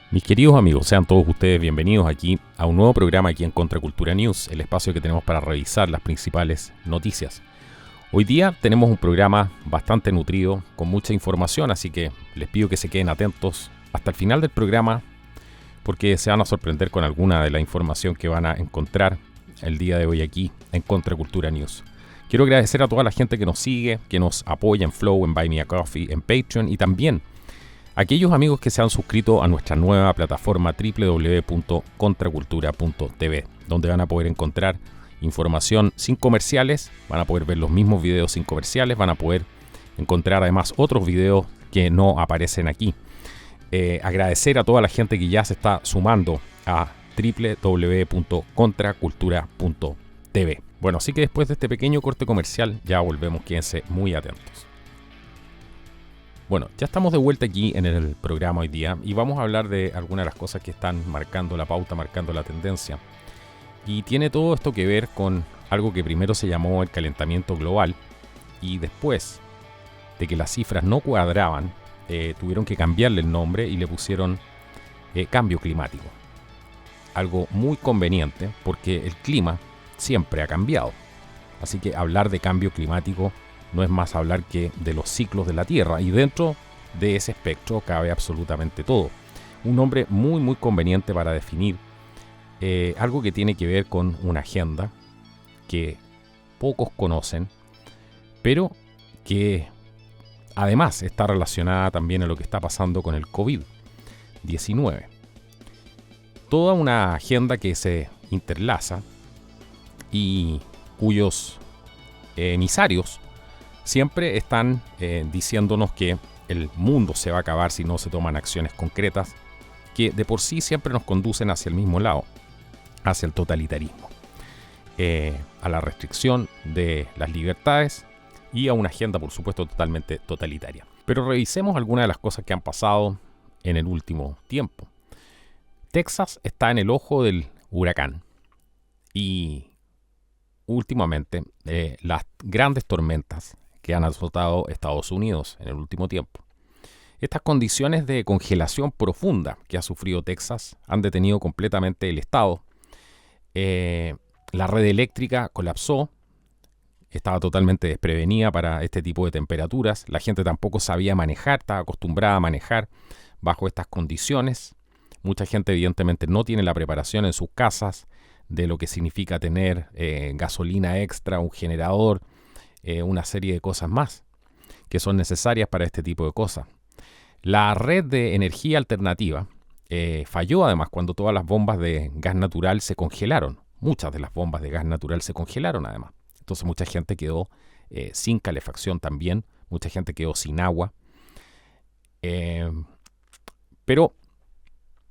Mis queridos amigos, sean todos ustedes bienvenidos aquí a un nuevo programa aquí en Contracultura News, el espacio que tenemos para revisar las principales noticias. Hoy día tenemos un programa bastante nutrido, con mucha información, así que les pido que se queden atentos hasta el final del programa porque se van a sorprender con alguna de la información que van a encontrar el día de hoy aquí en Contracultura News. Quiero agradecer a toda la gente que nos sigue, que nos apoya en Flow, en Buy Me a Coffee, en Patreon y también aquellos amigos que se han suscrito a nuestra nueva plataforma www.contracultura.tv, donde van a poder encontrar información sin comerciales, van a poder ver los mismos videos sin comerciales, van a poder encontrar además otros videos que no aparecen aquí. Agradecer a toda la gente que ya se está sumando a www.contracultura.tv. Bueno, así que después de este pequeño corte comercial ya volvemos, quédense muy atentos. Bueno, ya estamos de vuelta aquí en el programa hoy día y vamos a hablar de algunas de las cosas que están marcando la pauta, marcando la tendencia. Y tiene todo esto que ver con algo que primero se llamó el calentamiento global y después de que las cifras no cuadraban, tuvieron que cambiarle el nombre y le pusieron cambio climático. Algo muy conveniente porque el clima siempre ha cambiado. Así que hablar de cambio climático no es más hablar que de los ciclos de la Tierra, y dentro de ese espectro cabe absolutamente todo. Un nombre muy muy conveniente para definir algo que tiene que ver con una agenda que pocos conocen, pero que además está relacionada también a lo que está pasando con el COVID-19. Toda una agenda que se interlaza y cuyos emisarios siempre están diciéndonos que el mundo se va a acabar si no se toman acciones concretas, que de por sí siempre nos conducen hacia el mismo lado, hacia el totalitarismo, a la restricción de las libertades y a una agenda, por supuesto, totalmente totalitaria. Pero revisemos algunas de las cosas que han pasado en el último tiempo. Texas está en el ojo del huracán y últimamente las grandes tormentas que han azotado Estados Unidos en el último tiempo. Estas condiciones de congelación profunda que ha sufrido Texas han detenido completamente el estado. La red eléctrica colapsó, estaba totalmente desprevenida para este tipo de temperaturas. La gente tampoco sabía manejar, estaba acostumbrada a manejar bajo estas condiciones. Mucha gente evidentemente no tiene la preparación en sus casas de lo que significa tener gasolina extra, un generador, una serie de cosas más que son necesarias para este tipo de cosas. La red de energía alternativa falló además cuando todas las bombas de gas natural se congelaron. Muchas de las bombas de gas natural se congelaron además. Entonces mucha gente quedó sin calefacción también, mucha gente quedó sin agua. Pero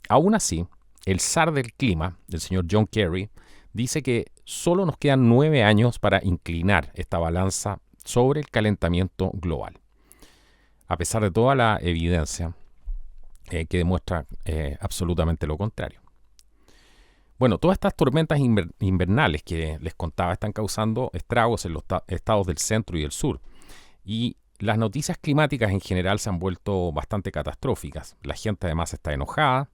aún así, el zar del clima, el señor John Kerry, dice que solo nos quedan 9 años para inclinar esta balanza sobre el calentamiento global, a pesar de toda la evidencia que demuestra absolutamente lo contrario. Bueno, todas estas tormentas invernales que les contaba están causando estragos en los estados del centro y del sur, y las noticias climáticas en general se han vuelto bastante catastróficas. La gente además está enojada,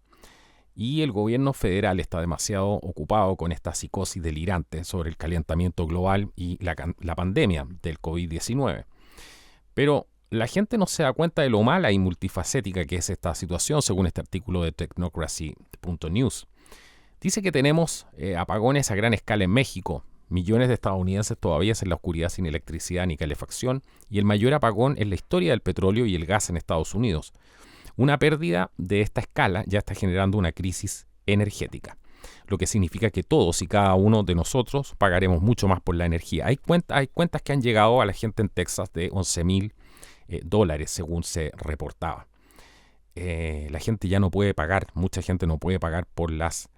y el gobierno federal está demasiado ocupado con esta psicosis delirante sobre el calentamiento global y la pandemia del COVID-19. Pero la gente no se da cuenta de lo mala y multifacética que es esta situación, según este artículo de Technocracy.news. Dice que tenemos apagones a gran escala en México, millones de estadounidenses todavía en la oscuridad sin electricidad ni calefacción, y el mayor apagón en la historia del petróleo y el gas en Estados Unidos. Una pérdida de esta escala ya está generando una crisis energética, lo que significa que todos y cada uno de nosotros pagaremos mucho más por la energía. Hay cuentas que han llegado a la gente en Texas de $11,000, según se reportaba. La gente ya no puede pagar, mucha gente no puede pagar por las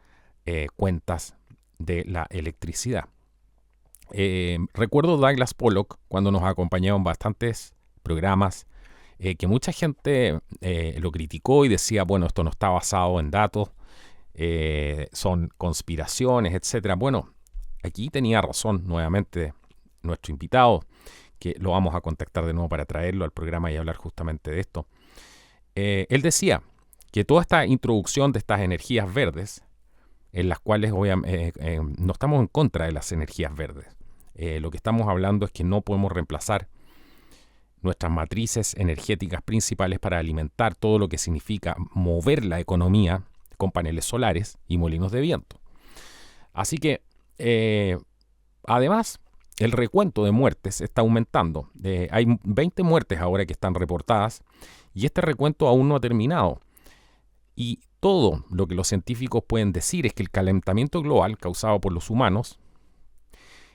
cuentas de la electricidad. Recuerdo Douglas Pollock cuando nos acompañaba en bastantes programas, que mucha gente lo criticó y decía, bueno, esto no está basado en datos, son conspiraciones, etcétera. Bueno, aquí tenía razón nuevamente nuestro invitado, que lo vamos a contactar de nuevo para traerlo al programa y hablar justamente de esto. Él decía que toda esta introducción de estas energías verdes, en las cuales no estamos en contra de las energías verdes. Lo que estamos hablando es que no podemos reemplazar nuestras matrices energéticas principales para alimentar todo lo que significa mover la economía con paneles solares y molinos de viento. Así que, además, el recuento de muertes está aumentando. Hay 20 muertes ahora que están reportadas y este recuento aún no ha terminado. Y todo lo que los científicos pueden decir es que el calentamiento global causado por los humanos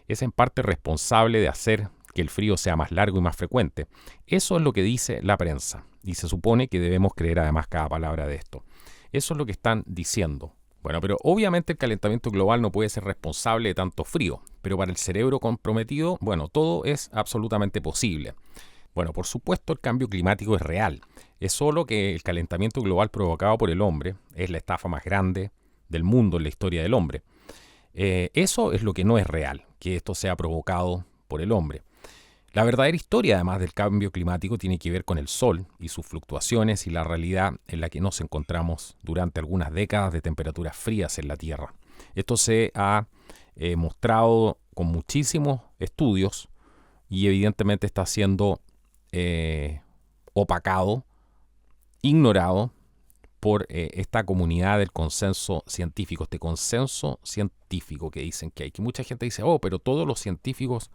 es en parte responsable de hacer que el frío sea más largo y más frecuente. Eso es lo que dice la prensa y se supone que debemos creer además cada palabra de esto. Eso es lo que están diciendo. Bueno, pero obviamente el calentamiento global no puede ser responsable de tanto frío, pero para el cerebro comprometido, bueno, todo es absolutamente posible. Bueno, por supuesto el cambio climático es real. Es solo que el calentamiento global provocado por el hombre es la estafa más grande del mundo en la historia del hombre. Eso es lo que no es real, que esto sea provocado por el hombre. La verdadera historia, además del cambio climático, tiene que ver con el Sol y sus fluctuaciones y la realidad en la que nos encontramos durante algunas décadas de temperaturas frías en la Tierra. Esto se ha mostrado con muchísimos estudios y evidentemente está siendo opacado, ignorado por esta comunidad del consenso científico, este consenso científico que dicen que hay. Que mucha gente dice, pero todos los científicos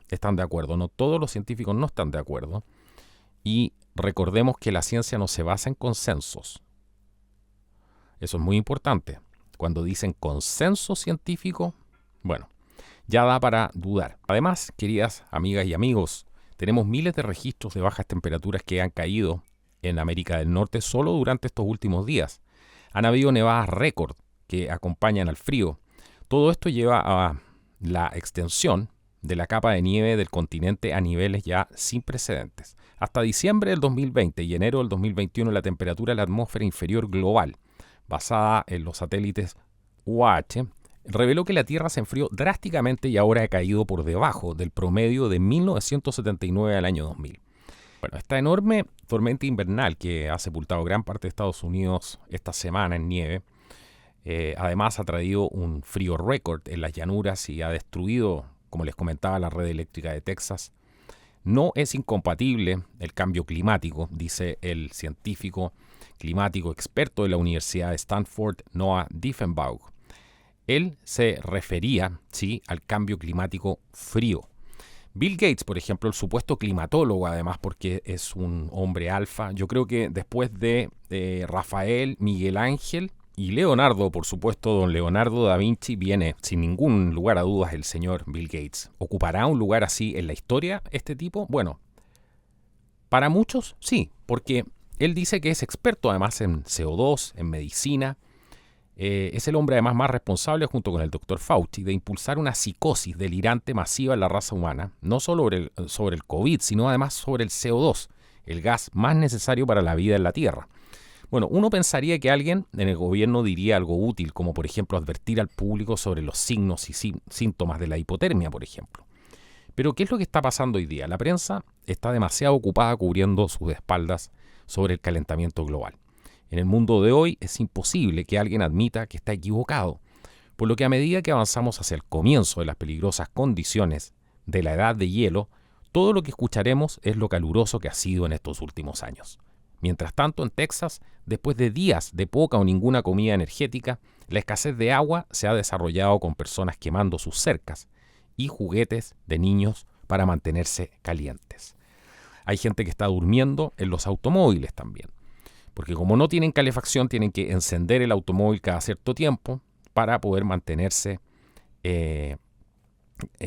están de acuerdo. No, todos los científicos no están de acuerdo. Y recordemos que la ciencia no se basa en consensos. Eso es muy importante. Cuando dicen consenso científico, bueno, ya da para dudar. Además, queridas amigas y amigos, tenemos miles de registros de bajas temperaturas que han caído en América del Norte solo durante estos últimos días. Han habido nevadas récord que acompañan al frío. Todo esto lleva a la extensión de la capa de nieve del continente a niveles ya sin precedentes. Hasta diciembre del 2020 y enero del 2021 la temperatura de la atmósfera inferior global, basada en los satélites UAH, reveló que la Tierra se enfrió drásticamente y ahora ha caído por debajo del promedio de 1979 al año 2000. Bueno, esta enorme tormenta invernal que ha sepultado gran parte de Estados Unidos esta semana en nieve, además ha traído un frío récord en las llanuras y ha destruido, como les comentaba, la red eléctrica de Texas. No es incompatible el cambio climático, dice el científico climático experto de la Universidad de Stanford, Noah Diffenbaugh. Él se refería, sí, al cambio climático frío. Bill Gates, por ejemplo, el supuesto climatólogo, además porque es un hombre alfa, yo creo que después de Rafael, Miguel Ángel y Leonardo, por supuesto, don Leonardo da Vinci, viene sin ningún lugar a dudas el señor Bill Gates. ¿Ocupará un lugar así en la historia este tipo? Bueno, para muchos sí, porque él dice que es experto además en CO2, en medicina. Es el hombre además más responsable, junto con el Dr. Fauci, de impulsar una psicosis delirante masiva en la raza humana, no solo sobre el COVID, sino además sobre el CO2, el gas más necesario para la vida en la Tierra. Bueno, uno pensaría que alguien en el gobierno diría algo útil, como por ejemplo advertir al público sobre los signos y síntomas de la hipotermia, por ejemplo. Pero ¿qué es lo que está pasando hoy día? La prensa está demasiado ocupada cubriendo sus espaldas sobre el calentamiento global. En el mundo de hoy es imposible que alguien admita que está equivocado, por lo que a medida que avanzamos hacia el comienzo de las peligrosas condiciones de la edad de hielo, todo lo que escucharemos es lo caluroso que ha sido en estos últimos años. Mientras tanto, en Texas, después de días de poca o ninguna comida energética, la escasez de agua se ha desarrollado con personas quemando sus cercas y juguetes de niños para mantenerse calientes. Hay gente que está durmiendo en los automóviles también, porque como no tienen calefacción, tienen que encender el automóvil cada cierto tiempo para poder mantenerse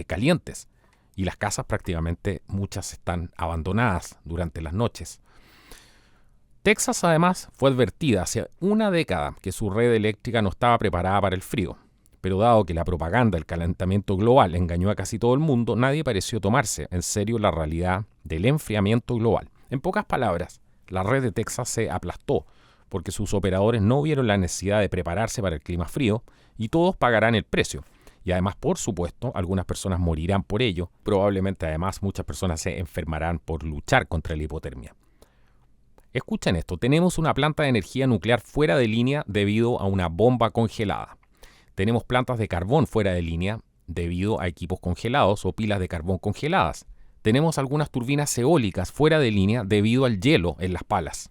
calientes. Y las casas prácticamente muchas están abandonadas durante las noches. Texas además fue advertida hace una década que su red eléctrica no estaba preparada para el frío, pero dado que la propaganda del calentamiento global engañó a casi todo el mundo, nadie pareció tomarse en serio la realidad del enfriamiento global. En pocas palabras, la red de Texas se aplastó porque sus operadores no vieron la necesidad de prepararse para el clima frío y todos pagarán el precio. Y además, por supuesto, algunas personas morirán por ello. Probablemente además muchas personas se enfermarán por luchar contra la hipotermia. Escuchen esto, tenemos una planta de energía nuclear fuera de línea debido a una bomba congelada. Tenemos plantas de carbón fuera de línea debido a equipos congelados o pilas de carbón congeladas. Tenemos algunas turbinas eólicas fuera de línea debido al hielo en las palas.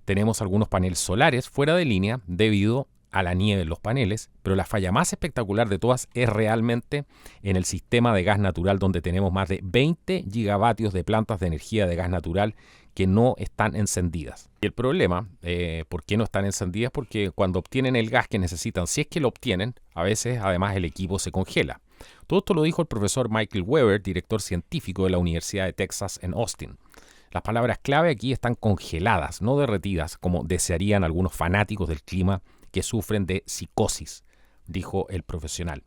Tenemos algunos paneles solares fuera de línea debido a la nieve en los paneles, pero la falla más espectacular de todas es realmente en el sistema de gas natural, donde tenemos más de 20 gigavatios de plantas de energía de gas natural que no están encendidas. Y el problema, ¿por qué no están encendidas? Porque cuando obtienen el gas que necesitan, si es que lo obtienen, a veces además el equipo se congela. Todo esto lo dijo el profesor Michael Weber, director científico de la Universidad de Texas en Austin. Las palabras clave aquí están congeladas, no derretidas, como desearían algunos fanáticos del clima que sufren de psicosis, dijo el profesional.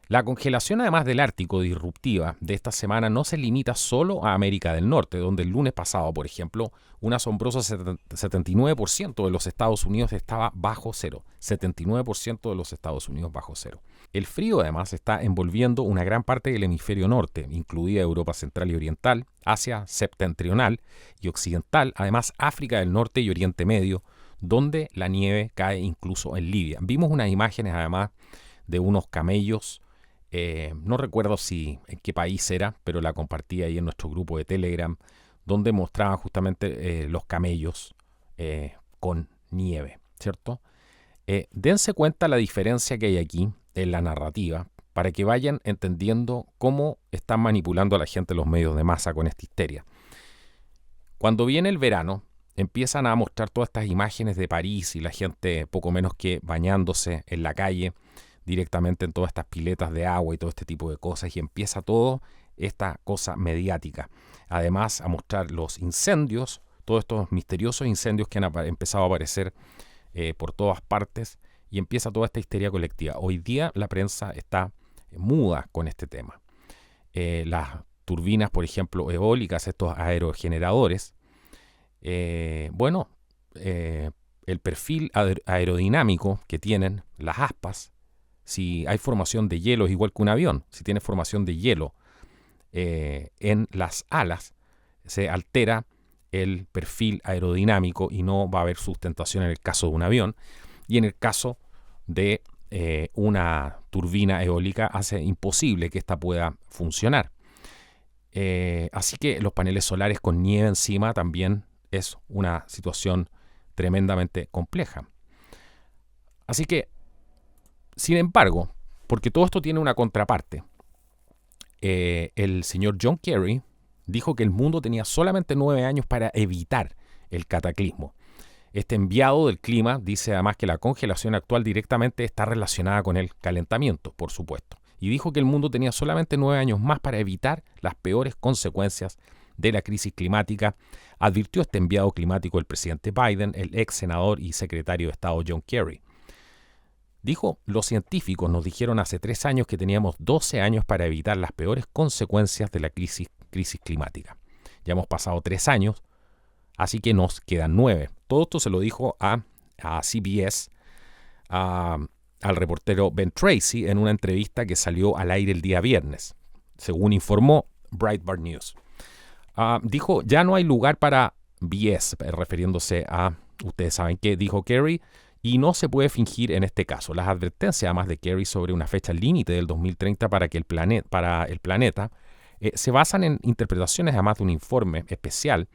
La congelación, además del Ártico disruptiva de esta semana, no se limita solo a América del Norte, donde el lunes pasado, por ejemplo, un asombroso 79% de los Estados Unidos estaba bajo cero. 79% de los Estados Unidos bajo cero. El frío, además, está envolviendo una gran parte del hemisferio norte, incluida Europa Central y Oriental, Asia septentrional y occidental, además África del Norte y Oriente Medio, donde la nieve cae incluso en Libia. Vimos unas imágenes, además, de unos camellos. No recuerdo en qué país era, pero la compartí ahí en nuestro grupo de Telegram, donde mostraba justamente los camellos con nieve, ¿cierto? Dense cuenta la diferencia que hay aquí en la narrativa para que vayan entendiendo cómo están manipulando a la gente los medios de masa con esta histeria. Cuando viene el verano, empiezan a mostrar todas estas imágenes de París y la gente poco menos que bañándose en la calle, directamente en todas estas piletas de agua y todo este tipo de cosas, y empieza todo esta cosa mediática. Además, a mostrar los incendios, todos estos misteriosos incendios que han empezado a aparecer por todas partes, y empieza toda esta histeria colectiva. Hoy día la prensa está muda con este tema. Las turbinas, por ejemplo, eólicas, estos aerogeneradores, el perfil aerodinámico que tienen las aspas, si hay formación de hielo es igual que un avión. Si tiene formación de hielo en las alas, se altera el perfil aerodinámico y no va a haber sustentación en el caso de un avión. Y en el caso de una turbina eólica hace imposible que ésta pueda funcionar. Así que los paneles solares con nieve encima también es una situación tremendamente compleja. Así que, sin embargo, porque todo esto tiene una contraparte, el señor John Kerry dijo que el mundo tenía solamente 9 años para evitar el cataclismo. Este enviado del clima dice además que la congelación actual directamente está relacionada con el calentamiento, por supuesto. Y dijo que el mundo tenía solamente 9 años más para evitar las peores consecuencias de la crisis climática, advirtió este enviado climático del presidente Biden, el ex senador y secretario de Estado John Kerry. Dijo, los científicos nos dijeron hace 3 años que teníamos 12 años para evitar las peores consecuencias de la crisis climática. Ya hemos pasado 3 años, así que nos quedan 9. Todo esto se lo dijo a CBS, al reportero Ben Tracy, en una entrevista que salió al aire el día viernes, según informó Breitbart News. Dijo, ya no hay lugar para BS, refiriéndose a, ustedes saben qué dijo Kerry, y no se puede fingir en este caso. Las advertencias, además de Kerry, sobre una fecha límite del 2030 para el planeta, se basan en interpretaciones, además de un informe especial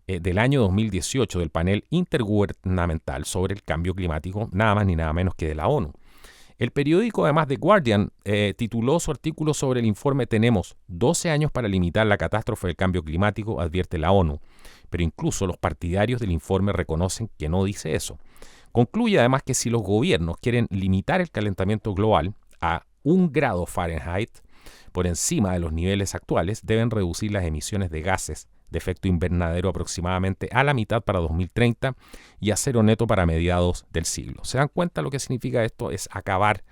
del año 2018 del panel intergubernamental sobre el cambio climático, nada más ni nada menos que de la ONU. El periódico, además, The Guardian, tituló su artículo sobre el informe «Tenemos 12 años para limitar la catástrofe del cambio climático», advierte la ONU. Pero incluso los partidarios del informe reconocen que no dice eso. Concluye además que si los gobiernos quieren limitar el calentamiento global a 1 grado Fahrenheit por encima de los niveles actuales, deben reducir las emisiones de gases de efecto invernadero aproximadamente a la mitad para 2030 y a cero neto para mediados del siglo. ¿Se dan cuenta lo que significa esto? Es acabar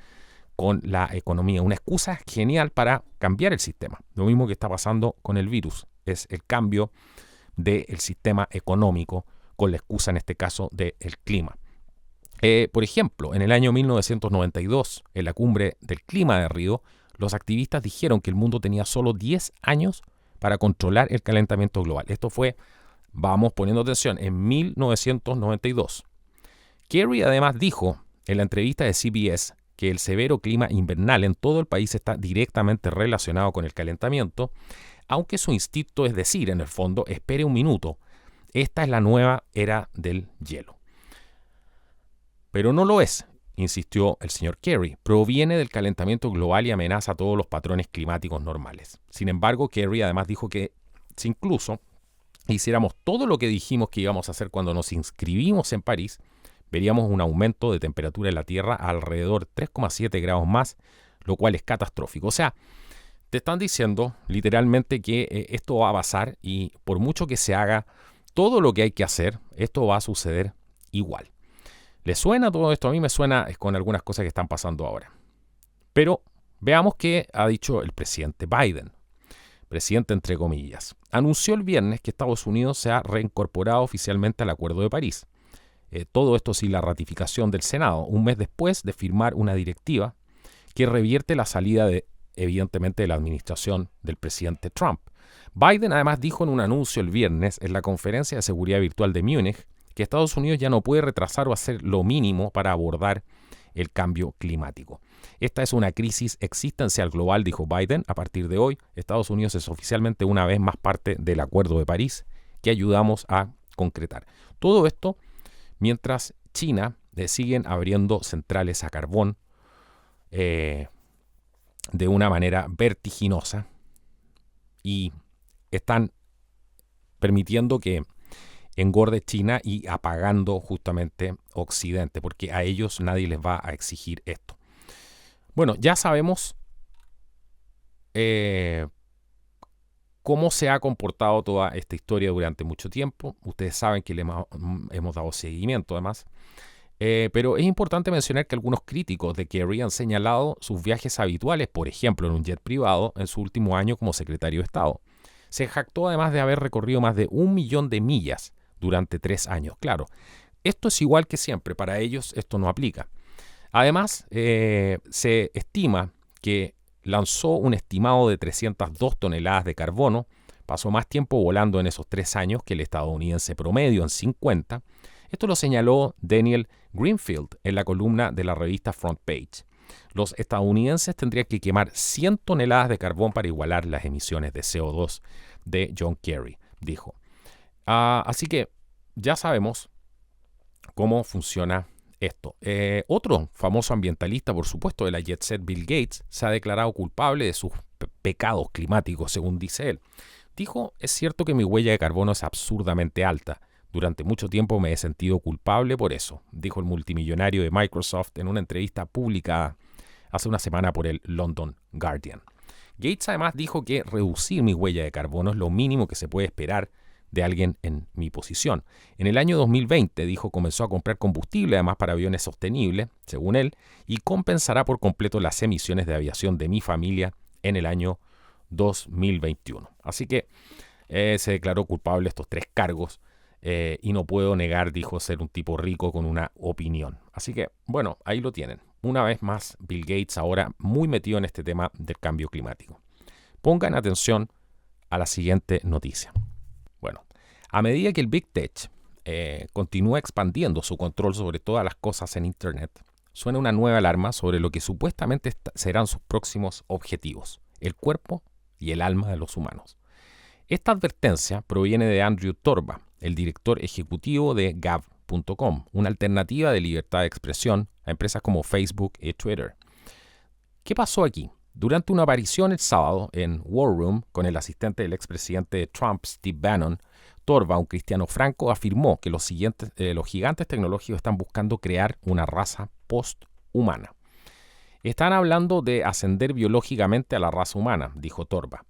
con la economía. Una excusa genial para cambiar el sistema. Lo mismo que está pasando con el virus. Es el cambio del sistema económico con la excusa, en este caso, del clima. Por ejemplo, en el año 1992, en la cumbre del clima de Río, los activistas dijeron que el mundo tenía solo 10 años para controlar el calentamiento global. Esto fue Vamos poniendo atención, en 1992. Kerry además dijo en la entrevista de CBS que el severo clima invernal en todo el país está directamente relacionado con el calentamiento, aunque su instinto es decir, en el fondo, espere un minuto, esta es la nueva era del hielo. Pero no lo es, insistió el señor Kerry. Proviene del calentamiento global y amenaza todos los patrones climáticos normales. Sin embargo, Kerry además dijo que si incluso hiciéramos todo lo que dijimos que íbamos a hacer cuando nos inscribimos en París, veríamos un aumento de temperatura en la Tierra a alrededor de 3,7 grados más, lo cual es catastrófico. O sea, te están diciendo literalmente que esto va a pasar y por mucho que se haga todo lo que hay que hacer, esto va a suceder igual. ¿Le suena todo esto? A mí me suena con algunas cosas que están pasando ahora. Pero veamos qué ha dicho el presidente Biden. Presidente entre comillas. Anunció el viernes que Estados Unidos se ha reincorporado oficialmente al Acuerdo de París. Todo esto sin la ratificación del Senado, un mes después de firmar una directiva que revierte la salida evidentemente de la administración del presidente Trump. Biden además dijo en un anuncio el viernes en la conferencia de seguridad virtual de Múnich que Estados Unidos ya no puede retrasar o hacer lo mínimo para abordar el cambio climático. Esta es una crisis existencial global, dijo Biden. A partir de hoy, Estados Unidos es oficialmente una vez más parte del Acuerdo de París que ayudamos a concretar. Todo esto mientras China siguen abriendo centrales a carbón de una manera vertiginosa y están permitiendo que engorde China y apagando justamente Occidente, porque a ellos nadie les va a exigir esto. Bueno, ya sabemos cómo se ha comportado toda esta historia durante mucho tiempo. Ustedes saben que le hemos dado seguimiento además. Pero es importante mencionar que algunos críticos de Kerry han señalado sus viajes habituales, por ejemplo en un jet privado, en su último año como secretario de Estado. Se jactó además de haber recorrido más de 1 millón de millas durante 3 años. Claro, esto es igual que siempre, para ellos esto no aplica. Además, se estima que lanzó un estimado de 302 toneladas de carbono, pasó más tiempo volando en esos 3 años que el estadounidense promedio en 50. Esto lo señaló Daniel Greenfield en la columna de la revista Front Page. Los estadounidenses tendrían que quemar 100 toneladas de carbón para igualar las emisiones de CO2 de John Kerry, dijo. Así que ya sabemos cómo funciona esto. Otro famoso ambientalista, por supuesto, de la jet set, Bill Gates, se ha declarado culpable de sus pecados climáticos, según dice él. Dijo, es cierto que mi huella de carbono es absurdamente alta. Durante mucho tiempo me he sentido culpable por eso, dijo el multimillonario de Microsoft en una entrevista publicada hace una semana por el London Guardian. Gates además dijo que reducir mi huella de carbono es lo mínimo que se puede esperar de alguien en mi posición. En el año 2020, dijo, comenzó a comprar combustible además para aviones sostenibles, según él, y compensará por completo las emisiones de aviación de mi familia en el año 2021. Así que se declaró culpable de estos 3 cargos. Y no puedo negar, dijo, ser un tipo rico con una opinión. Así que, bueno, ahí lo tienen. Una vez más, Bill Gates ahora muy metido en este tema del cambio climático. Pongan atención a la siguiente noticia. Bueno, a medida que el Big Tech continúa expandiendo su control sobre todas las cosas en Internet, suena una nueva alarma sobre lo que supuestamente serán sus próximos objetivos, el cuerpo y el alma de los humanos. Esta advertencia proviene de Andrew Torba, el director ejecutivo de Gab.com, una alternativa de libertad de expresión a empresas como Facebook y Twitter. ¿Qué pasó aquí? Durante una aparición el sábado en War Room con el asistente del expresidente de Trump, Steve Bannon, Torba, un cristiano franco, afirmó que los gigantes tecnológicos están buscando crear una raza post-humana. Están hablando de ascender biológicamente a la raza humana, dijo Torba.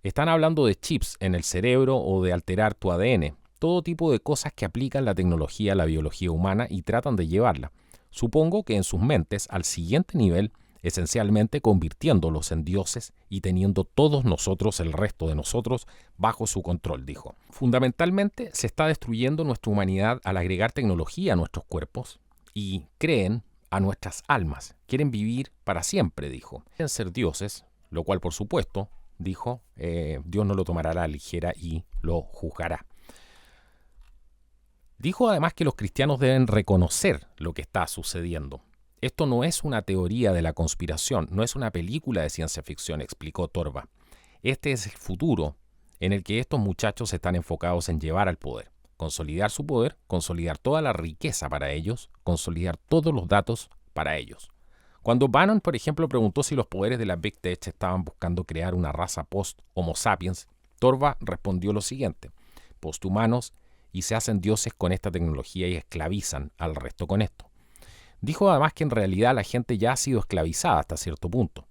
Están hablando de chips en el cerebro o de alterar tu ADN. Todo tipo de cosas que aplican la tecnología a la biología humana y tratan de llevarla. Supongo que en sus mentes al siguiente nivel, esencialmente convirtiéndolos en dioses y teniendo todos nosotros, el resto de nosotros, bajo su control, dijo. Fundamentalmente se está destruyendo nuestra humanidad al agregar tecnología a nuestros cuerpos y creen a nuestras almas. Quieren vivir para siempre, dijo. Quieren ser dioses, lo cual por supuesto, dijo, Dios no lo tomará a la ligera y lo juzgará. Dijo además que los cristianos deben reconocer lo que está sucediendo. Esto no es una teoría de la conspiración, no es una película de ciencia ficción, explicó Torba. Este es el futuro en el que estos muchachos están enfocados en llevar al poder, consolidar su poder, consolidar toda la riqueza para ellos, consolidar todos los datos para ellos. Cuando Bannon, por ejemplo, preguntó si los poderes de la Big Tech estaban buscando crear una raza post-Homo sapiens, Torba respondió lo siguiente: posthumanos, y se hacen dioses con esta tecnología y esclavizan al resto con esto. Dijo además que en realidad la gente ya ha sido esclavizada hasta cierto punto.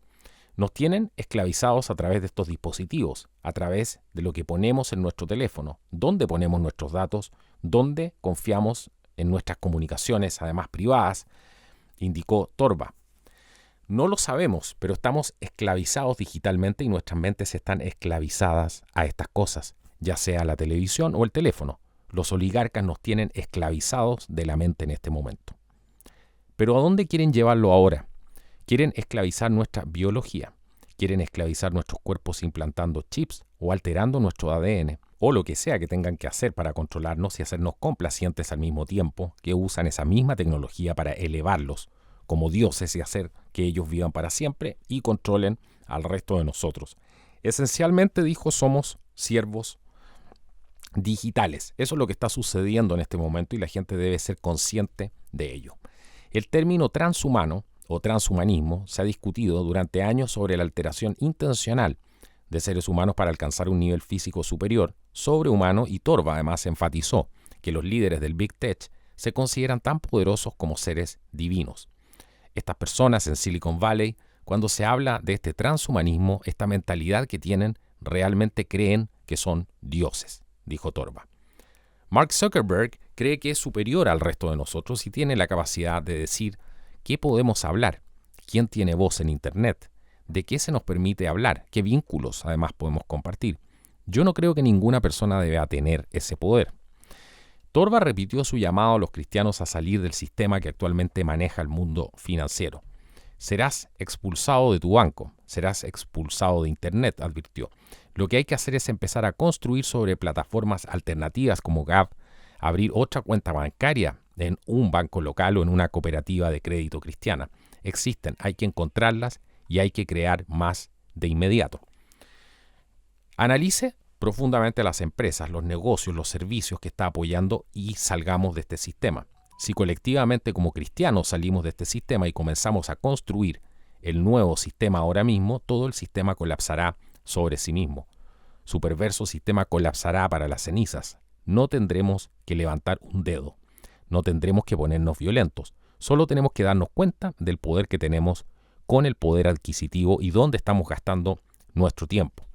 Nos tienen esclavizados a través de estos dispositivos, a través de lo que ponemos en nuestro teléfono, dónde ponemos nuestros datos, dónde confiamos en nuestras comunicaciones, además privadas, indicó Torba. No lo sabemos, pero estamos esclavizados digitalmente y nuestras mentes están esclavizadas a estas cosas, ya sea la televisión o el teléfono. Los oligarcas nos tienen esclavizados de la mente en este momento. Pero ¿a dónde quieren llevarlo ahora? Quieren esclavizar nuestra biología, quieren esclavizar nuestros cuerpos implantando chips o alterando nuestro ADN, o lo que sea que tengan que hacer para controlarnos y hacernos complacientes al mismo tiempo que usan esa misma tecnología para elevarlos como dioses y hacer que ellos vivan para siempre y controlen al resto de nosotros. Esencialmente, dijo, somos siervos digitales. Eso es lo que está sucediendo en este momento y la gente debe ser consciente de ello. El término transhumano o transhumanismo se ha discutido durante años sobre la alteración intencional de seres humanos para alcanzar un nivel físico superior, sobrehumano, y Torba además enfatizó que los líderes del Big Tech se consideran tan poderosos como seres divinos. Estas personas en Silicon Valley, cuando se habla de este transhumanismo, esta mentalidad que tienen, realmente creen que son dioses, dijo Torba. Mark Zuckerberg cree que es superior al resto de nosotros y tiene la capacidad de decir qué podemos hablar, quién tiene voz en Internet, de qué se nos permite hablar, qué vínculos además podemos compartir. Yo no creo que ninguna persona deba tener ese poder. Torba repitió su llamado a los cristianos a salir del sistema que actualmente maneja el mundo financiero. Serás expulsado de tu banco, serás expulsado de Internet, advirtió. Lo que hay que hacer es empezar a construir sobre plataformas alternativas como Gap, abrir otra cuenta bancaria en un banco local o en una cooperativa de crédito cristiana. Existen, hay que encontrarlas y hay que crear más de inmediato. Analice profundamente las empresas, los negocios, los servicios que está apoyando y salgamos de este sistema. Si colectivamente como cristianos salimos de este sistema y comenzamos a construir el nuevo sistema ahora mismo, todo el sistema colapsará sobre sí mismo. Su perverso sistema colapsará para las cenizas. No tendremos que levantar un dedo. No tendremos que ponernos violentos. Solo tenemos que darnos cuenta del poder que tenemos con el poder adquisitivo y dónde estamos gastando nuestro tiempo.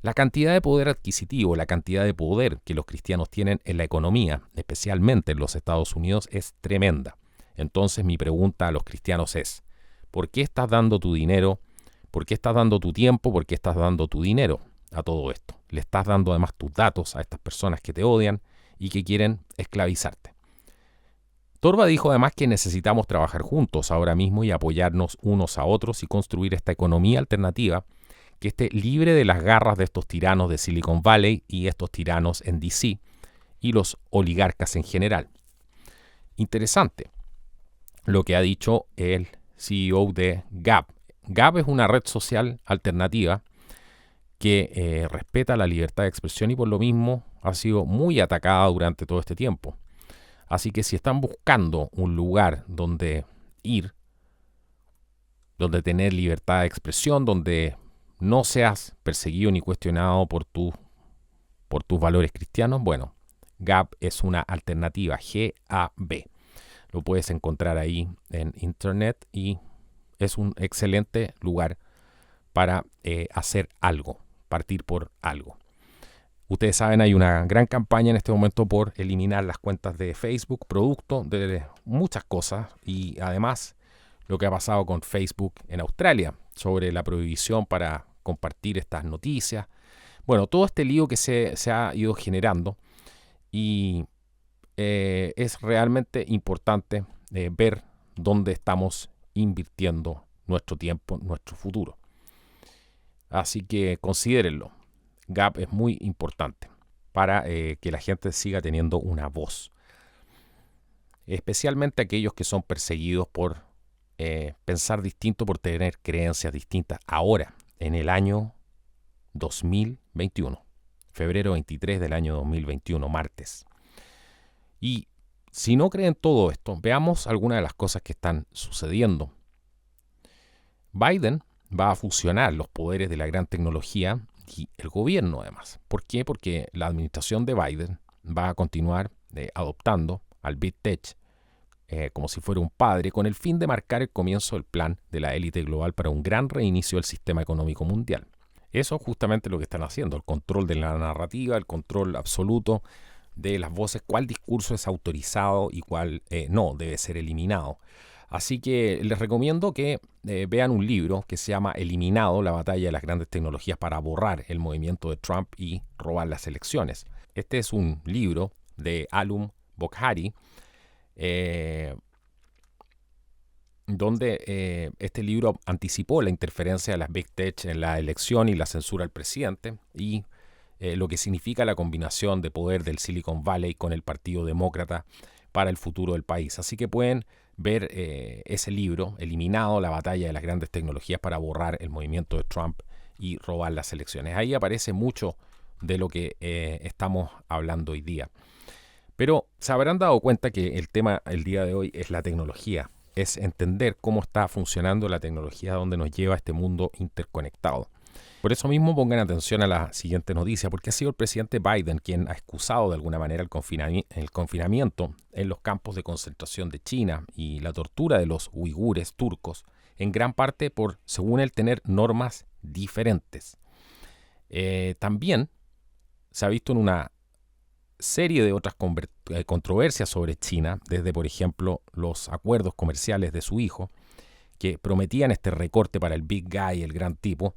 La cantidad de poder adquisitivo, la cantidad de poder que los cristianos tienen en la economía, especialmente en los Estados Unidos, es tremenda. Entonces mi pregunta a los cristianos es, ¿por qué estás dando tu dinero? ¿Por qué estás dando tu tiempo? ¿Por qué estás dando tu dinero a todo esto? Le estás dando además tus datos a estas personas que te odian y que quieren esclavizarte. Torba dijo además que necesitamos trabajar juntos ahora mismo y apoyarnos unos a otros y construir esta economía alternativa que esté libre de las garras de estos tiranos de Silicon Valley y estos tiranos en DC y los oligarcas en general. Interesante lo que ha dicho el CEO de Gap. Gap es una red social alternativa que respeta la libertad de expresión y por lo mismo ha sido muy atacada durante todo este tiempo. Así que si están buscando un lugar donde ir, donde tener libertad de expresión, donde no seas perseguido ni cuestionado por tus valores cristianos, bueno, Gab es una alternativa, G-A-B. Lo puedes encontrar ahí en internet y es un excelente lugar para hacer algo, partir por algo. Ustedes saben, hay una gran campaña en este momento por eliminar las cuentas de Facebook, producto de muchas cosas y además lo que ha pasado con Facebook en Australia sobre la prohibición para compartir estas noticias. Bueno, todo este lío que se ha ido generando y es realmente importante ver dónde estamos invirtiendo nuestro tiempo, nuestro futuro. Así que considérenlo. Gap es muy importante para que la gente siga teniendo una voz. especialmente aquellos que son perseguidos por pensar distinto, por tener creencias distintas. Ahora, en el año 2021, febrero 23 del año 2021, martes. Y si no creen todo esto, veamos algunas de las cosas que están sucediendo. Biden va a fusionar los poderes de la gran tecnología y el gobierno además. ¿Por qué? Porque la administración de Biden va a continuar adoptando al Big Tech como si fuera un padre, con el fin de marcar el comienzo del plan de la élite global para un gran reinicio del sistema económico mundial. Eso es justamente lo que están haciendo, el control de la narrativa, el control absoluto de las voces, cuál discurso es autorizado y cuál no, debe ser eliminado. Así que les recomiendo que vean un libro que se llama Eliminado, la batalla de las grandes tecnologías para borrar el movimiento de Trump y robar las elecciones. Este es un libro de Alum Bokhari, donde este libro anticipó la interferencia de las Big Tech en la elección y la censura al presidente y lo que significa la combinación de poder del Silicon Valley con el Partido Demócrata para el futuro del país. Así que pueden ver ese libro, Eliminado, la batalla de las grandes tecnologías para borrar el movimiento de Trump y robar las elecciones. Ahí aparece mucho de lo que estamos hablando hoy día. Pero se habrán dado cuenta que el tema el día de hoy es la tecnología, es entender cómo está funcionando la tecnología, dónde nos lleva este mundo interconectado. Por eso mismo pongan atención a la siguiente noticia, porque ha sido el presidente Biden quien ha excusado de alguna manera el confinamiento en los campos de concentración de China y la tortura de los uigures turcos, en gran parte por, según él, tener normas diferentes. También se ha visto en una serie de otras controversias sobre China, desde por ejemplo los acuerdos comerciales de su hijo, que prometían este recorte para el big guy, el gran tipo,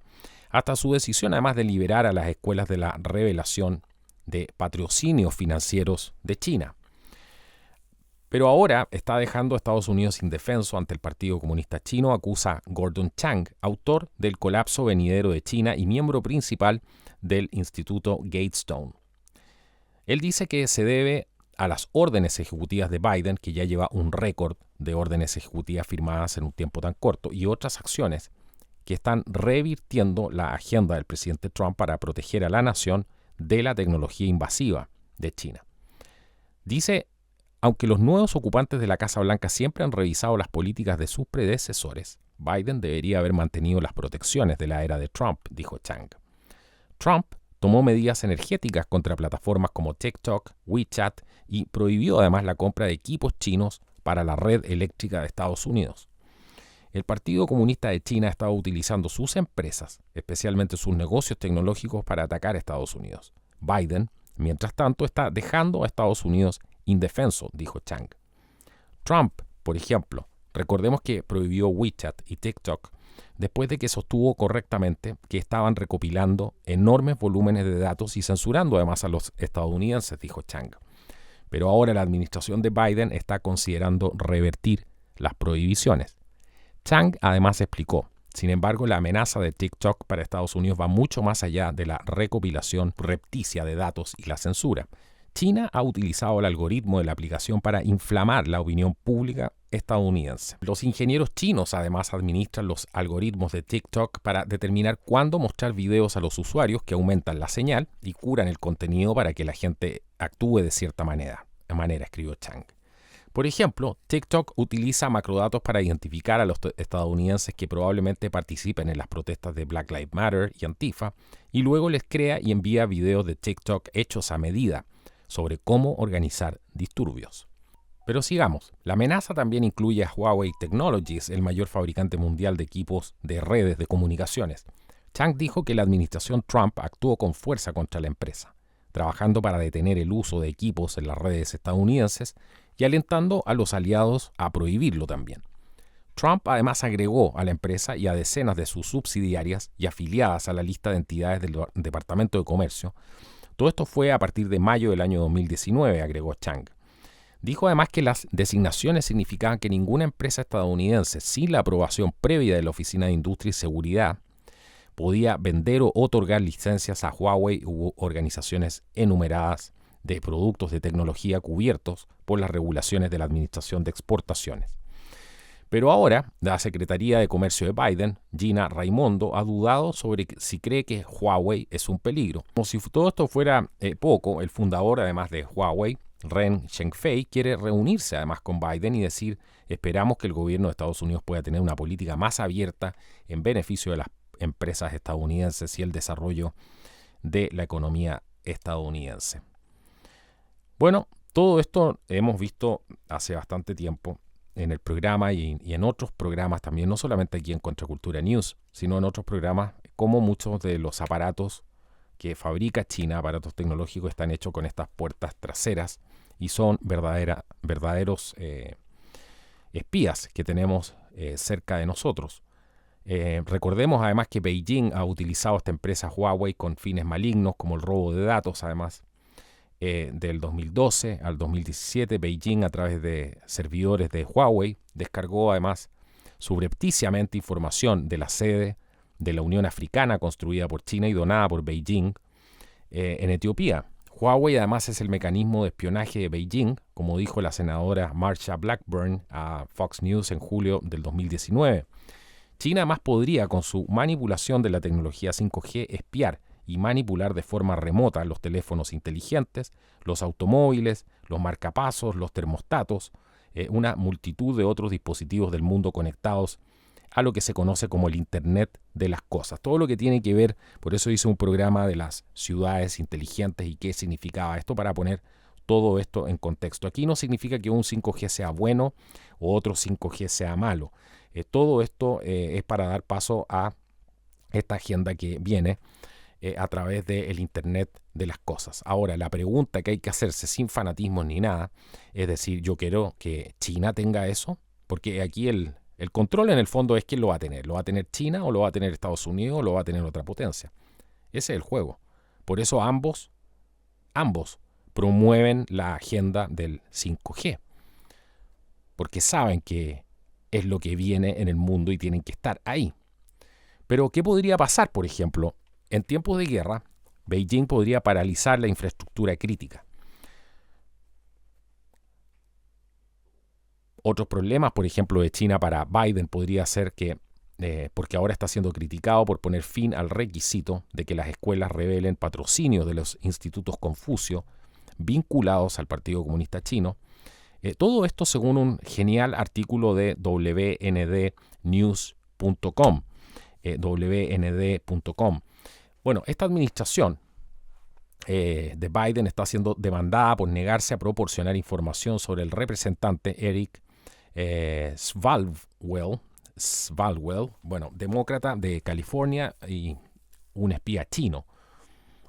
hasta su decisión además de liberar a las escuelas de la revelación de patrocinios financieros de China. Pero ahora está dejando a Estados Unidos indefenso ante el Partido Comunista Chino, acusa Gordon Chang, autor del colapso venidero de China y miembro principal del Instituto Gatestone. Él dice que se debe a las órdenes ejecutivas de Biden, que ya lleva un récord de órdenes ejecutivas firmadas en un tiempo tan corto, y otras acciones que están revirtiendo la agenda del presidente Trump para proteger a la nación de la tecnología invasiva de China. Dice, aunque los nuevos ocupantes de la Casa Blanca siempre han revisado las políticas de sus predecesores, Biden debería haber mantenido las protecciones de la era de Trump, dijo Chang. Trump tomó medidas energéticas contra plataformas como TikTok, WeChat y prohibió además la compra de equipos chinos para la red eléctrica de Estados Unidos. El Partido Comunista de China ha estado utilizando sus empresas, especialmente sus negocios tecnológicos, para atacar a Estados Unidos. Biden, mientras tanto, está dejando a Estados Unidos indefenso, dijo Chang. Trump, por ejemplo, recordemos que prohibió WeChat y TikTok después de que sostuvo correctamente que estaban recopilando enormes volúmenes de datos y censurando además a los estadounidenses, dijo Chang. Pero ahora la administración de Biden está considerando revertir las prohibiciones. Chang además explicó, sin embargo, la amenaza de TikTok para Estados Unidos va mucho más allá de la recopilación surrepticia de datos y la censura. China ha utilizado el algoritmo de la aplicación para inflamar la opinión pública estadounidense. Los ingenieros chinos además administran los algoritmos de TikTok para determinar cuándo mostrar videos a los usuarios que aumentan la señal y curan el contenido para que la gente actúe de cierta manera, escribió Chang. Por ejemplo, TikTok utiliza macrodatos para identificar a los estadounidenses que probablemente participen en las protestas de Black Lives Matter y Antifa, y luego les crea y envía videos de TikTok hechos a medida sobre cómo organizar disturbios. Pero sigamos. La amenaza también incluye a Huawei Technologies, el mayor fabricante mundial de equipos de redes de comunicaciones. Chang dijo que la administración Trump actuó con fuerza contra la empresa, trabajando para detener el uso de equipos en las redes estadounidenses y alentando a los aliados a prohibirlo también. Trump además agregó a la empresa y a decenas de sus subsidiarias y afiliadas a la lista de entidades del Departamento de Comercio. Todo esto fue a partir de mayo del año 2019, agregó Chang. Dijo además que las designaciones significaban que ninguna empresa estadounidense, sin la aprobación previa de la Oficina de Industria y Seguridad, podía vender o otorgar licencias a Huawei u organizaciones enumeradas de productos de tecnología cubiertos por las regulaciones de la Administración de Exportaciones. Pero ahora, la Secretaría de Comercio de Biden, Gina Raimondo, ha dudado sobre si cree que Huawei es un peligro. Como si todo esto fuera poco, el fundador, además de Huawei, Ren Zhengfei, quiere reunirse además con Biden y decir: esperamos que el gobierno de Estados Unidos pueda tener una política más abierta en beneficio de las empresas estadounidenses y el desarrollo de la economía estadounidense. Bueno, todo esto hemos visto hace bastante tiempo en el programa y en otros programas también, no solamente aquí en Contracultura News, sino en otros programas, como muchos de los aparatos que fabrica China, aparatos tecnológicos, están hechos con estas puertas traseras y son verdaderos espías que tenemos cerca de nosotros. Recordemos además que Beijing ha utilizado esta empresa Huawei con fines malignos, como el robo de datos. Además, del 2012 al 2017, Beijing, a través de servidores de Huawei, descargó además subrepticiamente información de la sede de la Unión Africana construida por China y donada por Beijing en Etiopía. Huawei además es el mecanismo de espionaje de Beijing, como dijo la senadora Marsha Blackburn a Fox News en julio del 2019. China además podría, con su manipulación de la tecnología 5G, espiar y manipular de forma remota los teléfonos inteligentes, los automóviles, los marcapasos, los termostatos, una multitud de otros dispositivos del mundo conectados a lo que se conoce como el Internet de las cosas. Todo lo que tiene que ver, por eso hice un programa de las ciudades inteligentes y qué significaba esto, para poner todo esto en contexto. Aquí no significa que un 5G sea bueno o otro 5G sea malo. Todo esto es para dar paso a esta agenda que viene a través del Internet de las cosas. Ahora, la pregunta que hay que hacerse sin fanatismos ni nada, es decir, yo quiero que China tenga eso, porque aquí el control en el fondo es quién lo va a tener. ¿Lo va a tener China o lo va a tener Estados Unidos o lo va a tener otra potencia? Ese es el juego. Por eso ambos promueven la agenda del 5G, porque saben que es lo que viene en el mundo y tienen que estar ahí. Pero ¿qué podría pasar, por ejemplo? En tiempos de guerra, Beijing podría paralizar la infraestructura crítica. Otros problemas, por ejemplo, de China para Biden podría ser que, porque ahora está siendo criticado por poner fin al requisito de que las escuelas revelen patrocinios de los institutos Confucio vinculados al Partido Comunista Chino. Todo esto según un genial artículo de WNDnews.com. WND.com. Bueno, esta administración de Biden está siendo demandada por negarse a proporcionar información sobre el representante Eric Swalwell, bueno, demócrata de California y un espía chino.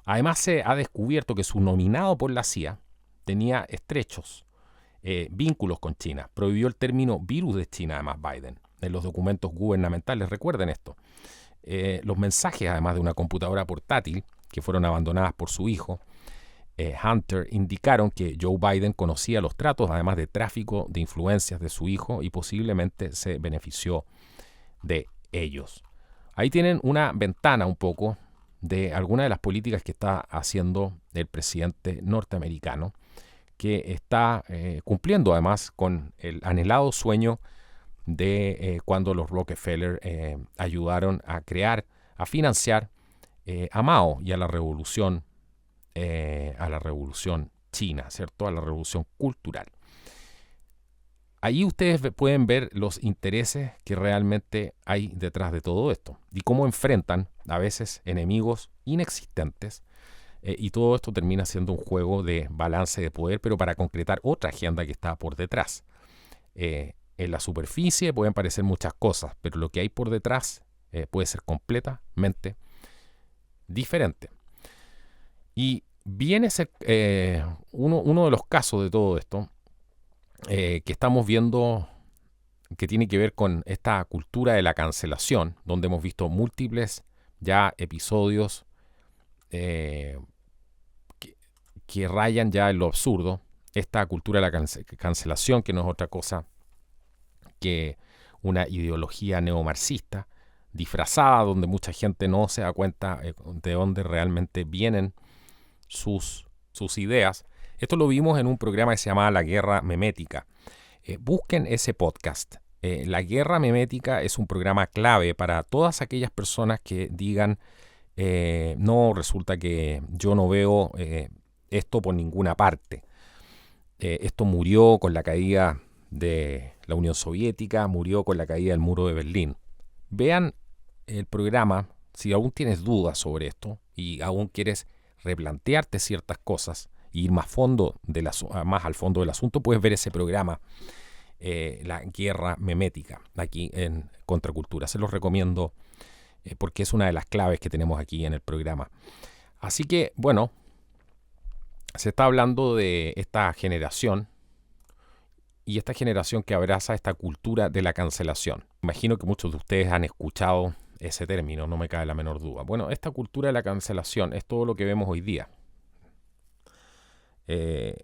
Además, se ha descubierto que su nominado por la CIA tenía estrechos vínculos con China. Prohibió el término virus de China, además, Biden, en los documentos gubernamentales. Recuerden esto. Los mensajes, además de una computadora portátil que fueron abandonadas por su hijo, Hunter, indicaron que Joe Biden conocía los tratos, además de tráfico de influencias de su hijo, y posiblemente se benefició de ellos. Ahí tienen una ventana un poco de algunas de las políticas que está haciendo el presidente norteamericano, que está cumpliendo además con el anhelado sueño de cuando los Rockefeller ayudaron a crear, a financiar a Mao y a la revolución china, ¿cierto? A la revolución cultural. Ahí ustedes pueden ver los intereses que realmente hay detrás de todo esto y cómo enfrentan a veces enemigos inexistentes, y todo esto termina siendo un juego de balance de poder, pero para concretar otra agenda que está por detrás. En la superficie pueden parecer muchas cosas, pero lo que hay por detrás puede ser completamente diferente. Y viene a ser uno de los casos de todo esto que estamos viendo, que tiene que ver con esta cultura de la cancelación, donde hemos visto múltiples ya episodios que rayan ya en lo absurdo. Esta cultura de la cancelación, que no es otra cosa que una ideología neomarxista disfrazada, donde mucha gente no se da cuenta de dónde realmente vienen sus ideas. Esto lo vimos en un programa que se llamaba La Guerra Memética. Busquen ese podcast. La Guerra Memética es un programa clave para todas aquellas personas que digan no, resulta que yo no veo esto por ninguna parte. Esto murió con la caída de la Unión Soviética, murió con la caída del muro de Berlín. Vean el programa si aún tienes dudas sobre esto y aún quieres replantearte ciertas cosas e ir más al fondo del asunto, puedes ver ese programa, La Guerra Memética, aquí en Contracultura. Se los recomiendo porque es una de las claves que tenemos aquí en el programa. Así que, bueno, se está hablando de esta generación y esta generación que abraza esta cultura de la cancelación. Imagino que muchos de ustedes han escuchado ese término, no me cabe la menor duda. Bueno, esta cultura de la cancelación es todo lo que vemos hoy día.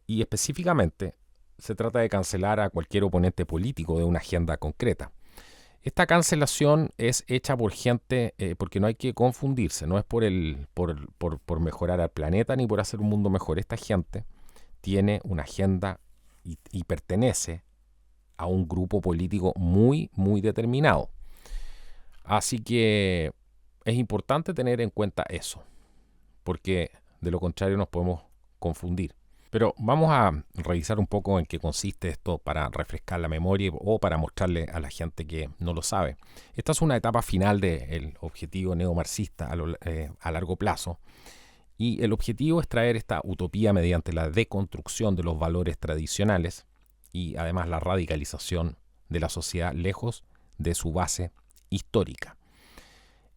Y específicamente se trata de cancelar a cualquier oponente político de una agenda concreta. Esta cancelación es hecha por gente, porque no hay que confundirse, no es por mejorar al planeta ni por hacer un mundo mejor. Esta gente tiene una agenda y pertenece a un grupo político muy, muy determinado. Así que es importante tener en cuenta eso, porque de lo contrario nos podemos confundir. Pero vamos a revisar un poco en qué consiste esto para refrescar la memoria o para mostrarle a la gente que no lo sabe. Esta es una etapa final del objetivo neomarxista a largo plazo. Y el objetivo es traer esta utopía mediante la deconstrucción de los valores tradicionales y además la radicalización de la sociedad lejos de su base histórica.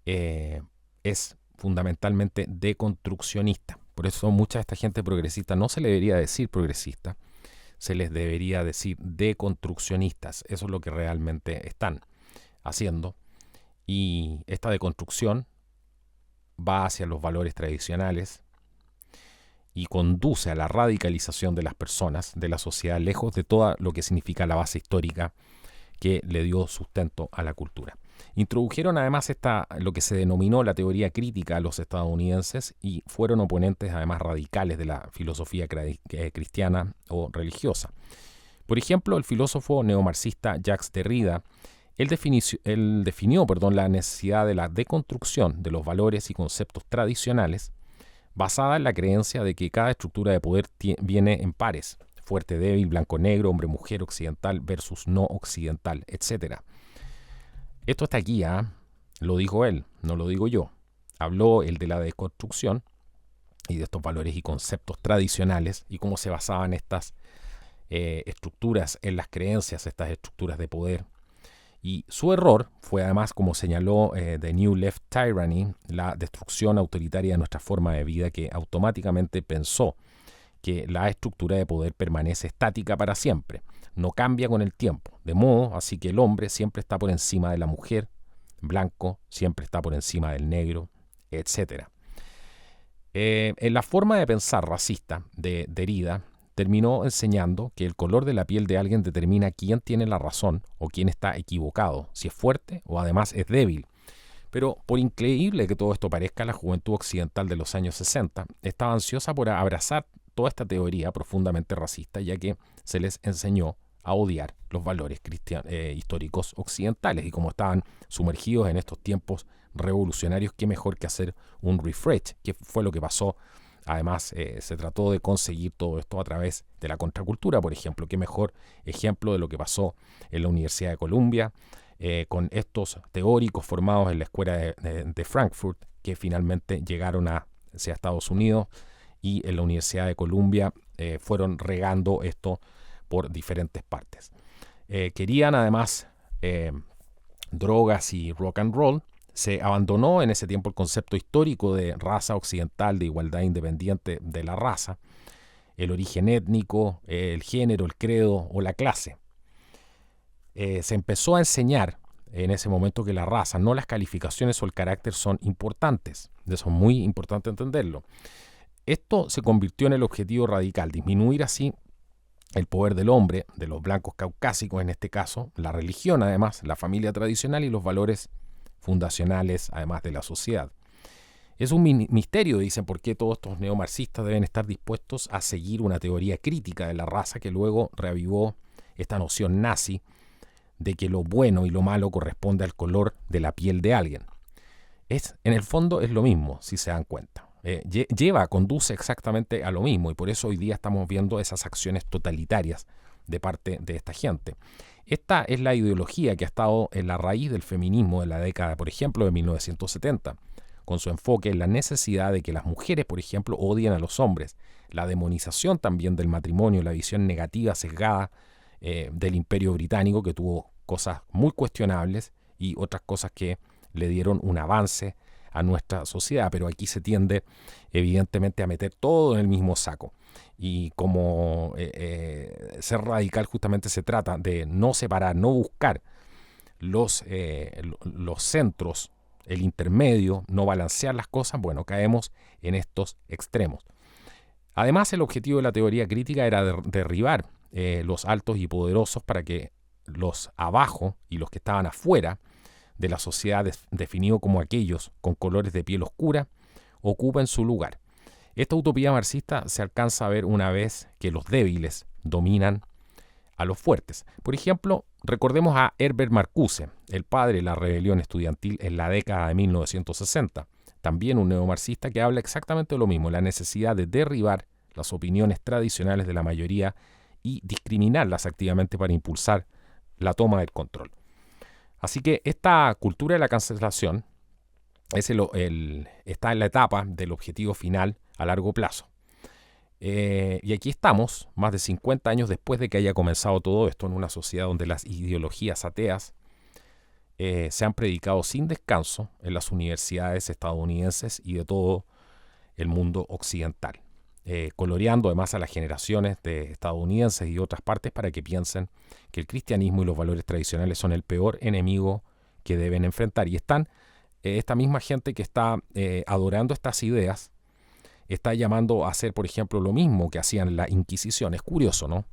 Es fundamentalmente deconstruccionista. Por eso mucha de esta gente progresista no se le debería decir progresista, se les debería decir deconstruccionistas. Eso es lo que realmente están haciendo. Y esta deconstrucción va hacia los valores tradicionales y conduce a la radicalización de las personas, de la sociedad, lejos de todo lo que significa la base histórica que le dio sustento a la cultura. Introdujeron además lo que se denominó la teoría crítica a los estadounidenses y fueron oponentes además radicales de la filosofía cristiana o religiosa. Por ejemplo, el filósofo neomarxista Jacques Derrida, él definió la necesidad de la deconstrucción de los valores y conceptos tradicionales basada en la creencia de que cada estructura de poder viene en pares, fuerte, débil, blanco, negro, hombre, mujer, occidental versus no occidental, etc. Esto está aquí, lo dijo él, no lo digo yo. Habló él de la deconstrucción y de estos valores y conceptos tradicionales y cómo se basaban estas estructuras en las creencias, estas estructuras de poder. Y su error fue además, como señaló The New Left Tyranny, la destrucción autoritaria de nuestra forma de vida que automáticamente pensó que la estructura de poder permanece estática para siempre, no cambia con el tiempo, de modo así que el hombre siempre está por encima de la mujer, blanco siempre está por encima del negro, etc. En la forma de pensar racista de Derrida, terminó enseñando que el color de la piel de alguien determina quién tiene la razón o quién está equivocado, si es fuerte o además es débil. Pero por increíble que todo esto parezca, la juventud occidental de los años 60 estaba ansiosa por abrazar toda esta teoría profundamente racista, ya que se les enseñó a odiar los valores históricos occidentales. Y como estaban sumergidos en estos tiempos revolucionarios, qué mejor que hacer un refresh, que fue lo que pasó. Además, se trató de conseguir todo esto a través de la contracultura, por ejemplo. Qué mejor ejemplo de lo que pasó en la Universidad de Columbia, con estos teóricos formados en la escuela de Frankfurt, que finalmente llegaron hacia Estados Unidos, y en la Universidad de Columbia fueron regando esto por diferentes partes. Querían además drogas y rock and roll. Se abandonó en ese tiempo el concepto histórico de raza occidental, de igualdad independiente de la raza, el origen étnico, el género, el credo o la clase. Se empezó a enseñar en ese momento que la raza, no las calificaciones o el carácter, son importantes. Eso es muy importante entenderlo. Esto se convirtió en el objetivo radical, disminuir así el poder del hombre, de los blancos caucásicos en este caso, la religión además, la familia tradicional y los valores fundacionales además de la sociedad. Es un misterio, dicen, por qué todos estos neomarxistas deben estar dispuestos a seguir una teoría crítica de la raza que luego reavivó esta noción nazi de que lo bueno y lo malo corresponde al color de la piel de alguien. En el fondo es lo mismo, si se dan cuenta. Conduce exactamente a lo mismo, y por eso hoy día estamos viendo esas acciones totalitarias de parte de esta gente. Esta es la ideología que ha estado en la raíz del feminismo de la década, por ejemplo, de 1970, con su enfoque en la necesidad de que las mujeres, por ejemplo, odien a los hombres, la demonización también del matrimonio, la visión negativa, sesgada del Imperio Británico, que tuvo cosas muy cuestionables y otras cosas que le dieron un avance a nuestra sociedad, pero aquí se tiende evidentemente a meter todo en el mismo saco. Y como ser radical justamente se trata de no separar, no buscar los centros, el intermedio, no balancear las cosas, bueno, caemos en estos extremos. Además, el objetivo de la teoría crítica era derribar los altos y poderosos para que los abajo y los que estaban afuera de la sociedad definido como aquellos con colores de piel oscura ocupen su lugar. Esta utopía marxista se alcanza a ver una vez que los débiles dominan a los fuertes. Por ejemplo, recordemos a Herbert Marcuse, el padre de la rebelión estudiantil en la década de 1960, también un neomarxista que habla exactamente de lo mismo, la necesidad de derribar las opiniones tradicionales de la mayoría y discriminarlas activamente para impulsar la toma del control. Así que esta cultura de la cancelación está en la etapa del objetivo final a largo plazo. Y aquí estamos, más de 50 años después de que haya comenzado todo esto, en una sociedad donde las ideologías ateas se han predicado sin descanso en las universidades estadounidenses y de todo el mundo occidental, coloreando además a las generaciones de estadounidenses y de otras partes para que piensen que el cristianismo y los valores tradicionales son el peor enemigo que deben enfrentar. Y están esta misma gente que está adorando estas ideas, está llamando a hacer, por ejemplo, lo mismo que hacían la Inquisición. Es curioso, ¿no?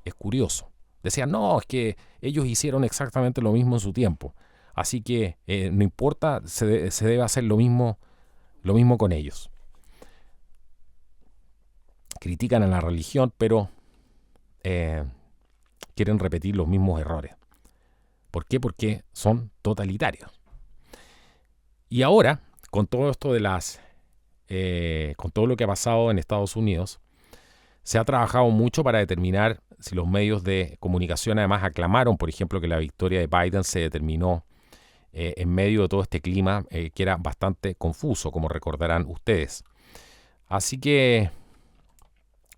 Es curioso. Decían, no, es que ellos hicieron exactamente lo mismo en su tiempo. Así que no importa, se debe hacer lo mismo con ellos. Critican a la religión, pero quieren repetir los mismos errores. ¿Por qué? Porque son totalitarios. Y ahora, con todo esto con todo lo que ha pasado en Estados Unidos, se ha trabajado mucho para determinar si los medios de comunicación además aclamaron, por ejemplo, que la victoria de Biden se determinó en medio de todo este clima que era bastante confuso, como recordarán ustedes. Así que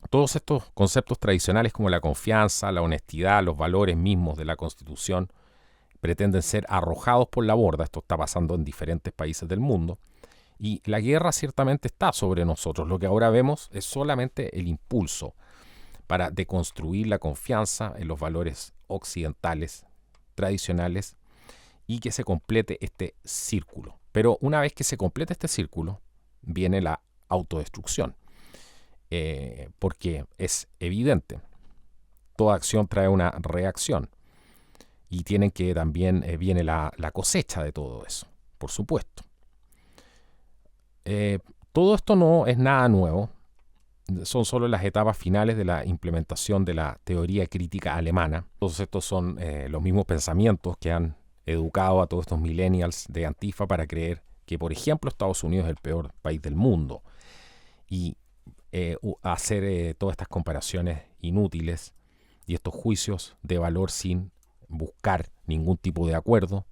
todos estos conceptos tradicionales como la confianza, la honestidad, los valores mismos de la Constitución pretenden ser arrojados por la borda. Esto está pasando en diferentes países del mundo. Y la guerra ciertamente está sobre nosotros. Lo que ahora vemos es solamente el impulso para deconstruir la confianza en los valores occidentales, tradicionales, y que se complete este círculo. Pero una vez que se complete este círculo, viene la autodestrucción. Porque es evidente, toda acción trae una reacción. Y también viene la cosecha de todo eso, por supuesto. Todo esto no es nada nuevo, son solo las etapas finales de la implementación de la teoría crítica alemana. Todos estos son los mismos pensamientos que han educado a todos estos millennials de Antifa para creer que, por ejemplo, Estados Unidos es el peor país del mundo y hacer todas estas comparaciones inútiles y estos juicios de valor sin buscar ningún tipo de acuerdo,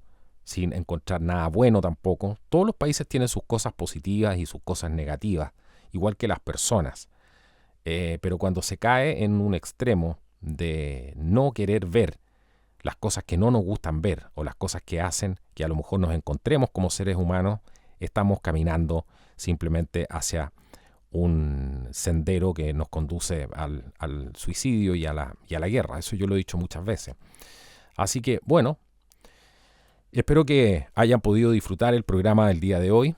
sin encontrar nada bueno tampoco. Todos los países tienen sus cosas positivas y sus cosas negativas, igual que las personas. Pero cuando se cae en un extremo de no querer ver las cosas que no nos gustan ver o las cosas que hacen que a lo mejor nos encontremos como seres humanos, estamos caminando simplemente hacia un sendero que nos conduce al suicidio y a la guerra. Eso yo lo he dicho muchas veces. Así que, bueno, espero que hayan podido disfrutar el programa del día de hoy.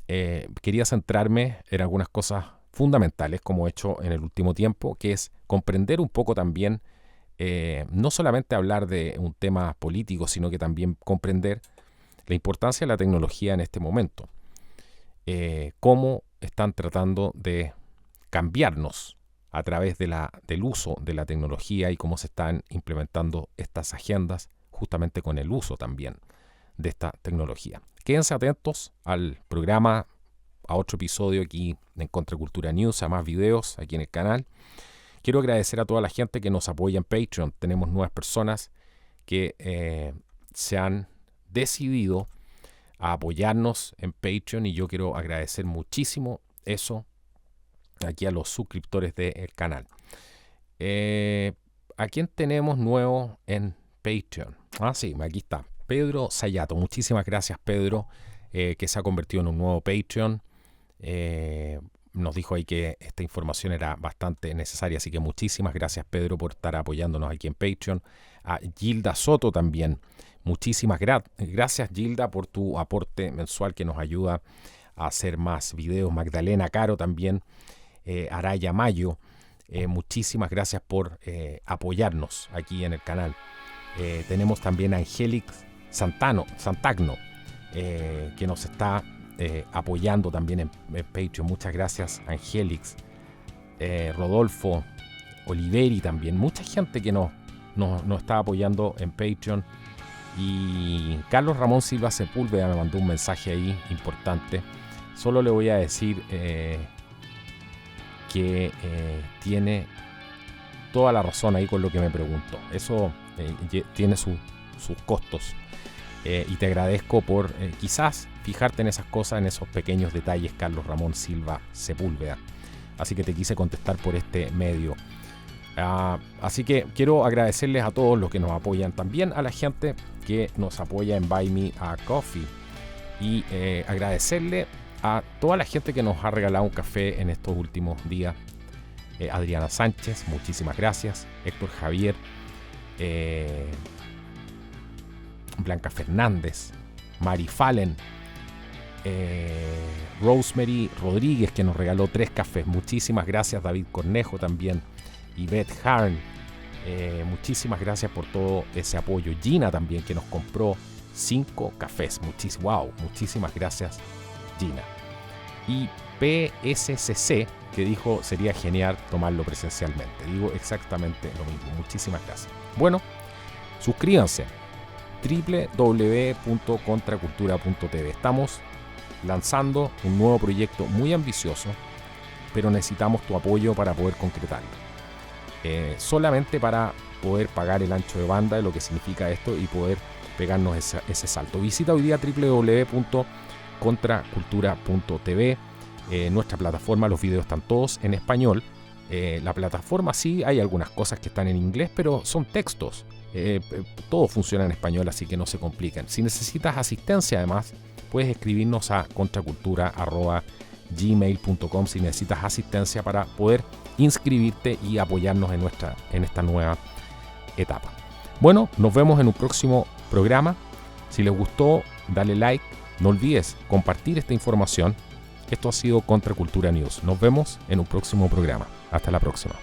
Quería centrarme en algunas cosas fundamentales, como he hecho en el último tiempo, que es comprender un poco también, no solamente hablar de un tema político, sino que también comprender la importancia de la tecnología en este momento. cómo están tratando de cambiarnos a través del uso de la tecnología y cómo se están implementando estas agendas justamente con el uso también de esta tecnología. Quédense atentos al programa, a otro episodio aquí en Contracultura News, a más videos aquí en el canal. Quiero agradecer a toda la gente que nos apoya en Patreon. Tenemos nuevas personas que se han decidido a apoyarnos en Patreon y yo quiero agradecer muchísimo eso aquí a los suscriptores del canal. ¿A quién tenemos nuevo en Patreon? Sí, aquí está. Pedro Sayato. Muchísimas gracias, Pedro, que se ha convertido en un nuevo Patreon. Nos dijo ahí que esta información era bastante necesaria, así que muchísimas gracias, Pedro, por estar apoyándonos aquí en Patreon. A Gilda Soto también. Muchísimas gracias, Gilda, por tu aporte mensual que nos ayuda a hacer más videos. Magdalena Caro también. Araya Mayo, muchísimas gracias por apoyarnos aquí en el canal. Tenemos también a Angelix Santagno, que nos está apoyando también en Patreon. Muchas gracias, Angelix. Rodolfo Oliveri también. Mucha gente que nos está apoyando en Patreon. Y Carlos Ramón Silva Sepúlveda me mandó un mensaje ahí importante. Solo le voy a decir que tiene toda la razón ahí con lo que me preguntó. Eso tiene sus costos. Y te agradezco por quizás fijarte en esas cosas, en esos pequeños detalles, Carlos Ramón Silva Sepúlveda. Así que te quise contestar por este medio. Así que quiero agradecerles a todos los que nos apoyan, también a la gente que nos apoya en Buy Me a Coffee. Y agradecerle a toda la gente que nos ha regalado un café en estos últimos días. Adriana Sánchez, muchísimas gracias. Héctor Javier, Blanca Fernández, Mari Fallen, Rosemary Rodríguez, que nos regaló 3 cafés. Muchísimas gracias. David Cornejo también. Yvette Harn, muchísimas gracias por todo ese apoyo. Gina también, que nos compró 5 cafés. Muchísimas gracias, Gina. Y PSCC, que dijo sería genial tomarlo presencialmente. Digo exactamente lo mismo. Muchísimas gracias. Bueno, suscríbanse. www.contracultura.tv. Estamos lanzando un nuevo proyecto muy ambicioso, pero necesitamos tu apoyo para poder concretarlo. Solamente para poder pagar el ancho de banda de lo que significa esto y poder pegarnos ese salto. Visita hoy día www.contracultura.tv. Nuestra plataforma, los videos están todos en español. La plataforma sí hay algunas cosas que están en inglés, pero son textos. Todo funciona en español, así que no se compliquen. Si necesitas asistencia, además, puedes escribirnos a contracultura@gmail.com si necesitas asistencia para poder inscribirte y apoyarnos en esta nueva etapa. Bueno, nos vemos en un próximo programa. Si les gustó, dale like. No olvides compartir esta información. Esto ha sido Contracultura News. Nos vemos en un próximo programa. Hasta la próxima.